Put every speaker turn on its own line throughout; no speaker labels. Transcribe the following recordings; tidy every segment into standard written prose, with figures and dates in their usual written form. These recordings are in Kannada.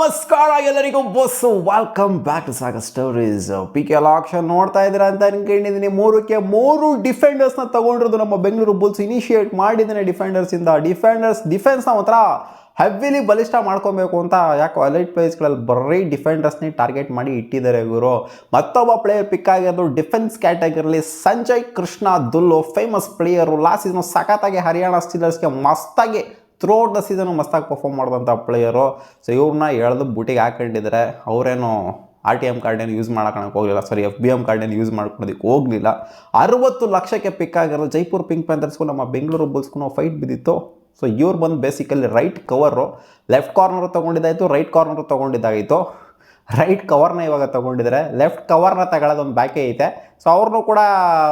ನಮಸ್ಕಾರ ಎಲ್ಲರಿಗೂ ಬಸ್ಸು welcome back to Sagar stories. PKL action ನೋಡ್ತಾ ಇದ್ದೀರಾ ಅಂತ ಅನ್ಕೊಂಡಿದ್ದೀನಿ. 3ಕ್ಕೆ 3 ಡಿಫೆಂಡರ್ಸ್ನ ತಗೊಂಡಿರೋದು ನಮ್ಮ ಬೆಂಗಳೂರು ಬುಲ್ಸ್ ಇನಿಷಿಯೇಟ್ ಮಾಡಿದ್ದಾನೆ. ಡಿಫೆನ್ಸ್ನ ಒಂಥರ ಹೆವಿಲಿ ಬಲಿಷ್ಠ ಮಾಡ್ಕೊಬೇಕು ಅಂತ ಯಾಕೋ ಅಲೈಟ್ ಪ್ಲೇಸ್ಗಳಲ್ಲಿ ಬರೀ ಡಿಫೆಂಡರ್ಸ್ನೇ ಟಾರ್ಗೆಟ್ ಮಾಡಿ ಇಟ್ಟಿದ್ದಾರೆ ಇವರು. ಮತ್ತೊಬ್ಬ ಪ್ಲೇಯರ್ ಪಿಕ್ ಆಗಿರೋದು ಡಿಫೆನ್ಸ್ ಕ್ಯಾಟಗರಿಲಿ Sanjay Krishna Dhull, famous player. Last season ಸಖತ್ತಾಗಿ ಹರಿಯಾಣ ಸ್ಟೀಲರ್ಸ್ಗೆ ಮಸ್ತಾಗಿ ಥ್ರೂಔಟ್ ದ ಸೀಸನು ಮಸ್ತಾಗಿ ಪರ್ಫಾರ್ಮ್ ಮಾಡಿದಂಥ ಪ್ಲೇಯರು. ಸೊ ಇವ್ರನ್ನ ಎಳೆದು ಬುಟಿಗೆ ಹಾಕೊಂಡಿದ್ದಾರೆ. ಅವರೇನು RTM ಕಾರ್ಡೇನು ಯೂಸ್ ಮಾಡೋಕೆ ಹೋಗಲಿಲ್ಲ, ಸಾರಿ FBM ಕಾರ್ಡೇನು ಯೂಸ್ ಮಾಡ್ಕೊಳೋದಕ್ಕೆ ಹೋಗಲಿಲ್ಲ. 60 ಲಕ್ಷಕ್ಕೆ ಪಿಕ್ ಆಗಿರೋದು. ಜೈಪುರ್ ಪಿಂಕ್ ಪ್ಯಾಂಥರ್ಸ್ಗೂ ನಮ್ಮ ಬೆಂಗಳೂರು ಬುಲ್ಸ್ಗೂ ಫೈಟ್ ಬಿದ್ದಿತ್ತು. ಸೊ ಇವ್ರು ಬಂದು basically right cover, left corner ತೊಗೊಂಡಿದ್ದಾಯಿತು, ರೈಟ್ ಕಾರ್ನರು ತೊಗೊಂಡಿದ್ದಾಯಿತು. ರೈಟ್ ಕವರ್ನ ಇವಾಗ ತೊಗೊಂಡಿದ್ದಾರೆ, ಲೆಫ್ಟ್ ಕವರ್ನ ತಗೊಳ್ಳೋದೊಂದು ಬಾಕಿ ಐತೆ. ಸೊ ಅವ್ರನ್ನೂ ಕೂಡ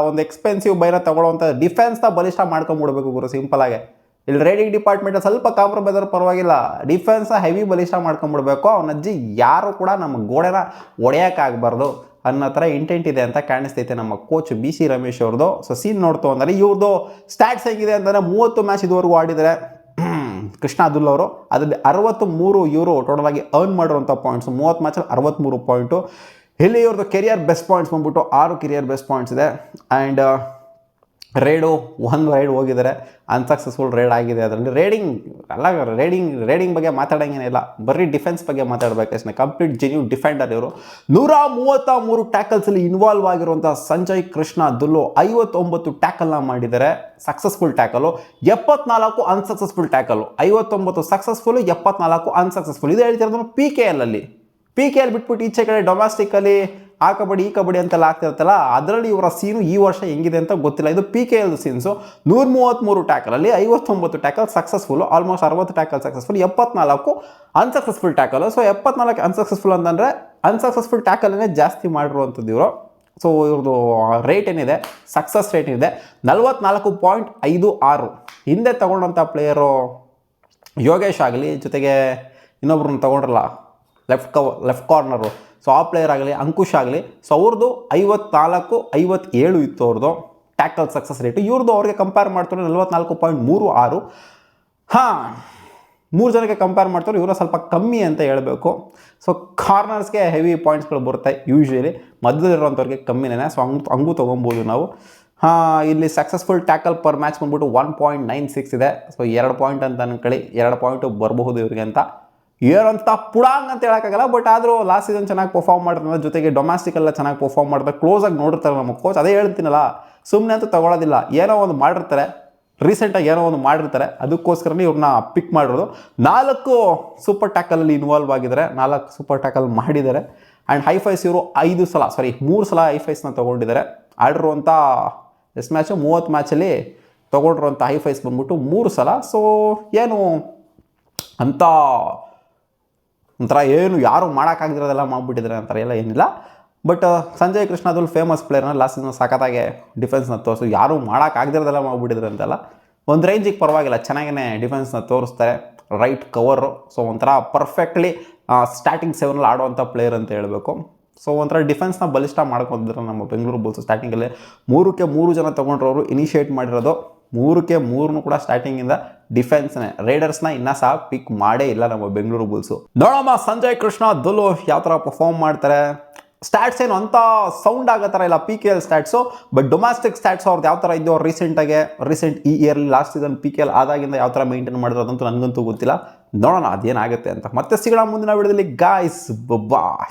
ಒಂದು ಎಕ್ಸ್ಪೆನ್ಸಿವ್ ಬೈನ ತೊಗೊಳ್ಳೋವಂಥ ಡಿಫೆನ್ಸ್ನ ಬಲಿಷ್ಠ ಮಾಡ್ಕೊಂಬಿಡ್ಬೇಕು ಗುರು. ಸಿಂಪಲಾಗೆ ಇಲ್ಲಿ ರೈಡಿಂಗ್ ಡಿಪಾರ್ಟ್ಮೆಂಟ್ ಸ್ವಲ್ಪ ಕಾಂಪ್ರಮೈಸ್ ಆದ್ರೂ ಪರವಾಗಿಲ್ಲ, ಡಿಫೆನ್ಸ್ನ ಹೆವಿ ಬಲಿಷ್ಠ ಮಾಡ್ಕೊಂಬಿಡ್ಬೇಕು. ಅವನಜ್ಜಿ ಯಾರು ಕೂಡ ನಮ್ಮ ಗೋಡೆನ ಹೊಡೆಯೋಕ್ಕಾಗಬಾರ್ದು ಅನ್ನೋ ಥರ ಇಂಟೆಂಟ್ ಇದೆ ಅಂತ ಕಾಣಿಸ್ತೈತೆ ನಮ್ಮ ಕೋಚ್ BC ರಮೇಶ್ ಅವ್ರದ್ದು. ಸೊ ಸೀನ್ ನೋಡ್ತು ಅಂದರೆ ಇವ್ರದ್ದು ಸ್ಟ್ಯಾಟ್ಸ್ ಹೇಗಿದೆ ಅಂತಂದರೆ 30 ಮ್ಯಾಚ್ ಇದುವರೆಗೂ ಆಡಿದರೆ ಕೃಷ್ಣ ದುಲ್ ಅವರು ಅದರಲ್ಲಿ 63 ಇವರು ಟೋಟಲಾಗಿ ಅರ್ನ್ ಮಾಡಿರುವಂಥ ಪಾಯಿಂಟ್ಸು. 30 ಮ್ಯಾಚಲ್ಲಿ 63 ಪಾಯಿಂಟು. ಇಲ್ಲಿ ಇವ್ರದ್ದು ಕೆರಿಯರ್ ಬೆಸ್ಟ್ ಪಾಯಿಂಟ್ಸ್ ಬಂದ್ಬಿಟ್ಟು 6 ಕೆರಿಯರ್ ಬೆಸ್ಟ್ ಪಾಯಿಂಟ್ಸ್ ಇದೆ. ಆ್ಯಂಡ್ ಒಂದು ರೈಡ್ ಹೋಗಿದ್ದಾರೆ, ಅನ್ಸಕ್ಸಸ್ಫುಲ್ ರೈಡ್ ಆಗಿದೆ. ಅದರಲ್ಲಿ ರೇಡಿಂಗ್ ಬಗ್ಗೆ ಮಾತಾಡೋಂಗೇನಿಲ್ಲ, ಬರೀ ಡಿಫೆನ್ಸ್ ಬಗ್ಗೆ ಮಾತಾಡಬೇಕು ಅಷ್ಟೇ. ಕಂಪ್ಲೀಟ್ ಜೆನ್ಯೂನ್ ಡಿಫೆಂಡರ್ ಇವರು. 133 ಟ್ಯಾಕಲ್ಸಲ್ಲಿ ಇನ್ವಾಲ್ವ್ ಆಗಿರುವಂಥ ಸಂಜಯ್ ಕೃಷ್ಣ ದುಲ್ಲು 59 ಟ್ಯಾಕಲ್ನ ಮಾಡಿದ್ದಾರೆ. Successful tackle, 74 unsuccessful tackle. 59 successful, 74 unsuccessful. ಇದು ಹೇಳ್ತಿರೋದು PKL ಬಿಟ್ಬಿಟ್ಟು ಈಚೆ ಕಡೆ ಡೊಮೆಸ್ಟಿಕಲ್ಲಿ ಆ ಕಬಡ್ಡಿ ಈ ಕಬಡ್ಡಿ ಅಂತೆಲ್ಲ ಆಗ್ತಿರ್ತಲ್ಲ, ಅದರಲ್ಲಿ ಇವರ ಸೀನು ಈ ವರ್ಷ ಹೆಂಗಿದೆ ಅಂತ ಗೊತ್ತಿಲ್ಲ. ಇದು PKL ಸೀನ್ಸು. 133 ಟ್ಯಾಕಲಲ್ಲಿ 59 tackle successful, almost 60 tackle successful, 74 unsuccessful tackle. So 74 unsuccessful ಅಂತಂದರೆ ಅನ್ಸಕ್ಸಸ್ಫುಲ್ ಟ್ಯಾಕಲನ್ನೇ ಜಾಸ್ತಿ ಮಾಡಿರುವಂಥದ್ದು ಇವರು. ಸೊ ಇವ್ರದ್ದು ರೇಟ್ ಏನಿದೆ, ಸಕ್ಸಸ್ ರೇಟ್ ಏನಿದೆ 44.56. ಹಿಂದೆ ತೊಗೊಂಡಂಥ ಪ್ಲೇಯರು ಯೋಗೇಶ್ ಆಗಲಿ, ಜೊತೆಗೆ ಇನ್ನೊಬ್ರನ್ನ ತೊಗೊಂಡ್ರಲ್ಲ ಲೆಫ್ಟ್ ಕಾರ್ನರು, ಸೊ ಆ ಪ್ಲೇಯರ್ ಆಗಲಿ, ಅಂಕುಶ್ ಆಗಲಿ, ಸೊ ಅವ್ರದ್ದು 54-57 ಇತ್ತು ಅವ್ರದ್ದು ಟ್ಯಾಕಲ್ ಸಕ್ಸಸ್ ರೇಟು. ಇವ್ರದ್ದು ಅವ್ರಿಗೆ ಕಂಪೇರ್ ಮಾಡ್ತಾರೆ 44.36. ಹಾಂ, 3 ಜನಕ್ಕೆ ಕಂಪೇರ್ ಮಾಡ್ತಾರೆ, ಇವರ ಸ್ವಲ್ಪ ಕಮ್ಮಿ ಅಂತ ಹೇಳಬೇಕು. ಸೊ ಕಾರ್ನರ್ಸ್ಗೆ ಹೆವಿ ಪಾಯಿಂಟ್ಸ್ಗಳು ಬರುತ್ತೆ ಯೂಶ್ವಲಿ, ಮಧ್ಯದಲ್ಲಿರುವಂಥವ್ರಿಗೆ ಕಮ್ಮಿನೇ. ಸೊ ಹಂಗೂ ತೊಗೊಬೋದು ನಾವು. ಇಲ್ಲಿ ಸಕ್ಸಸ್ಫುಲ್ ಟ್ಯಾಕಲ್ ಪರ್ ಮ್ಯಾಚ್ ಬಂದ್ಬಿಟ್ಟು 1.96 ಇದೆ. ಸೊ 2 ಪಾಯಿಂಟ್ ಅಂತ ಅನ್ಕೊಳ್ಳಿ, 2 ಪಾಯಿಂಟು ಬರಬಹುದು ಇವ್ರಿಗೆ ಅಂತ. ಏನಂತ ಪುಡಾಂಗ್ ಅಂತ ಹೇಳೋಕ್ಕಾಗಲ್ಲ, ಬಟ್ ಆದರೂ ಲಾಸ್ಟ್ ಸೀಸನ್ ಚೆನ್ನಾಗಿ ಪರ್ಫಾರ್ಮ್ ಮಾಡ್ತಾರೆ, ಜೊತೆಗೆ ಡೊಮ್ಯಾಸ್ಟಿಕೆಲ್ಲ ಚೆನ್ನಾಗಿ ಪರ್ಫಾರ್ಮ್ ಮಾಡ್ತಾರೆ. ಕ್ಲೋಸಾಗಿ ನೋಡಿರ್ತಾರೆ ನಮ್ಮ ಕೋಚ್. ಅದೇ ಹೇಳ್ತೀನಲ್ಲ, ಸುಮ್ಮನೆ ಅಂತೂ ತೊಗೊಳೋದಿಲ್ಲ. ಏನೋ ಒಂದು ಮಾಡಿರ್ತಾರೆ, ರೀಸೆಂಟಾಗಿ ಏನೋ ಒಂದು ಮಾಡಿರ್ತಾರೆ, ಅದಕ್ಕೋಸ್ಕರನೇ ಇವ್ರನ್ನ ಪಿಕ್ ಮಾಡಿರೋದು. 4 ಸೂಪರ್ ಟ್ಯಾಕಲಲ್ಲಿ ಇನ್ವಾಲ್ವ್ ಆಗಿದ್ದಾರೆ, 4 ಸೂಪರ್ ಟ್ಯಾಕಲ್ ಮಾಡಿದ್ದಾರೆ. ಆ್ಯಂಡ್ ಹೈಫೈಸ್ ಇವರು 3 ಸಲ ಹೈಫೈಸ್ನ ತೊಗೊಂಡಿದ್ದಾರೆ. ಆಡಿರುವಂಥ ಎಷ್ಟು ಮ್ಯಾಚು, 30 ಮ್ಯಾಚಲ್ಲಿ ತೊಗೊಂಡಿರುವಂಥ ಹೈಫೈಸ್ ಬಂದ್ಬಿಟ್ಟು 3 ಸಲ. ಸೊ ಏನು ಅಂತ ಒಂಥರ ಏನು ಯಾರು ಮಾಡೋಕ್ಕಾಗದಿರೋದೆಲ್ಲ ಮಾಡಿಬಿಟ್ಟಿದ್ದಾರೆ ಅಂತಾರೆ ಎಲ್ಲ ಏನಿಲ್ಲ. ಬಟ್ ಸಂಜಯ್ ಕೃಷ್ಣ ದುಲ್ ಫೇಮಸ್ ಪ್ಲೇಯರ್ನ ಲಾಸ್ಟ್ ಸೀಸನ್ ಸಖತ್ತಾಗೆ ಡಿಫೆನ್ಸ್ನ ತೋರಿಸು, ಯಾರು ಮಾಡೋಕ್ಕಾಗದಿರೋದೆಲ್ಲ ಮಾಡಿಬಿಟ್ಟಿದ್ದಾರೆ ಅಂತೆಲ್ಲ. ಒಂದು ರೇಂಜಿಗೆ ಪರವಾಗಿಲ್ಲ, ಚೆನ್ನಾಗೇ ಡಿಫೆನ್ಸ್ನ ತೋರಿಸ್ತಾರೆ. ರೈಟ್ ಕವರು, ಸೊ ಒಂಥರ ಪರ್ಫೆಕ್ಟ್ಲಿ ಸ್ಟಾರ್ಟಿಂಗ್ 7 ಆಡುವಂಥ ಪ್ಲೇಯರ್ ಅಂತ ಹೇಳಬೇಕು. ಸೊ ಒಂಥರ ಡಿಫೆನ್ಸ್ನ ಬಲಿಷ್ಠ ಮಾಡ್ಕೊಂಡಿದ್ದಾರೆ ನಮ್ಮ ಬೆಂಗಳೂರು ಬುಲ್ಸ್. ಸ್ಟಾರ್ಟಿಂಗಲ್ಲಿ 3ಕ್ಕೆ 3 ಜನ ತೊಗೊಂಡ್ರವರು ಇನಿಷಿಯೇಟ್ ಮಾಡಿರೋದು. 3ಕ್ಕೆ 3 ಕೂಡ ಸ್ಟಾರ್ಟಿಂಗಿಂದ ಡಿಫೆನ್ಸ್ನೇ. ರೈಡರ್ಸ್ನ ಇನ್ನೂ ಸಹ ಪಿಕ್ ಮಾಡೇ ಇಲ್ಲ ನಮ್ಮ ಬೆಂಗಳೂರು ಬುಲ್ಸು. ನೋಡಮ್ಮ ಸಂಜಯ್ ಕೃಷ್ಣ ದುಲ್ಲು ಯಾವ ಥರ ಪರ್ಫಾರ್ಮ್ ಮಾಡ್ತಾರೆ. ಸ್ಟ್ಯಾಟ್ಸ್ ಏನು ಅಂತ ಸೌಂಡ್ ಆಗೋ ಥರ ಇಲ್ಲ PKL ಸ್ಟ್ಯಾಟ್ಸು, ಬಟ್ ಡೊಮ್ಯಾಸ್ಟಿಕ್ ಸ್ಟ್ಯಾಟ್ಸ್ ಅವ್ರದ್ದು ಯಾವ ಥರ ಇದ್ದೋ ರೀಸೆಂಟ್ ಈ ಇಯರ್ಲಿ ಲಾಸ್ಟ್ ಸೀಸನ್ PKL ಆದಾಗಿಂದ ಯಾವ ಥರ ಮೇಂಟೈನ್ ಮಾಡಿದ್ರು ಅದಂತೂ ನನಗಂತೂ ಗೊತ್ತಿಲ್ಲ. ನೋಡೋಣ ಅದೇನಾಗುತ್ತೆ ಅಂತ. ಮತ್ತೆ ಸಿಗೋಣ ಮುಂದಿನ ವಿಡಿಯೋದಲ್ಲಿ ಗಾಯ್ಸ್. ಬಾಯ್.